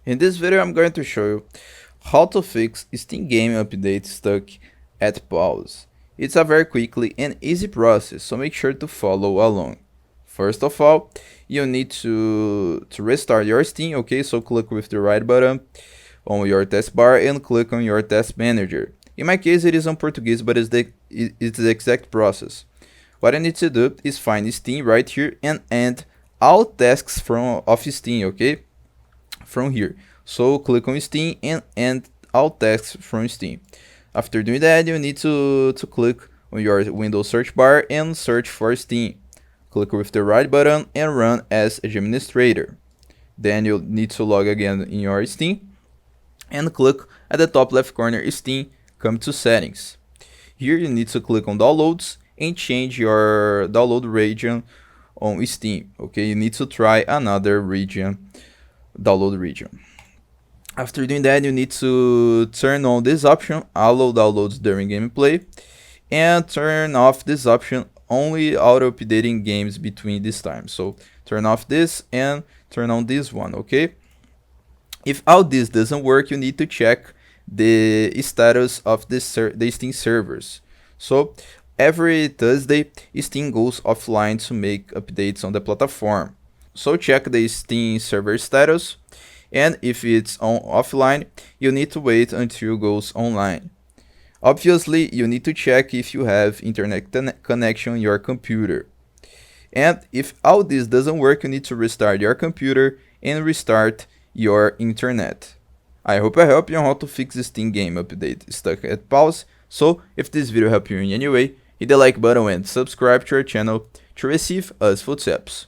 In this video I'm going to show you how to fix Steam game update stuck at pause. It's a very quickly and easy process, so make sure to follow along. First of all, you need to restart your Steam, okay? So click with the right button on your taskbar and click on your task manager. In my case it is on Portuguese, but it's the exact process. What I need to do is find Steam right here and end all tasks of Steam, okay? From here. So click on Steam and end all tasks from Steam. After doing that, you need to click on your Windows search bar and search for Steam. Click with the right button and run as administrator. Then you'll need to log again in your Steam and click at the top left corner Steam, come to settings. Here you need to click on downloads and change your download region on Steam. Okay, you need to try another download region. After doing that, you need to turn on this option, allow downloads during gameplay, and turn off this option, only auto updating games between this time. So turn off this and turn on this one, okay? If all this doesn't work, you need to check the status of the Steam servers. So every Thursday, Steam goes offline to make updates on the platform. So check the Steam server status, and if it's offline, you need to wait until it goes online. Obviously, you need to check if you have internet connection on your computer. And if all this doesn't work, you need to restart your computer and restart your internet. I hope I helped you on how to fix the Steam game update stuck at pause. So if this video helped you in any way, hit the like button and subscribe to our channel to receive useful tips.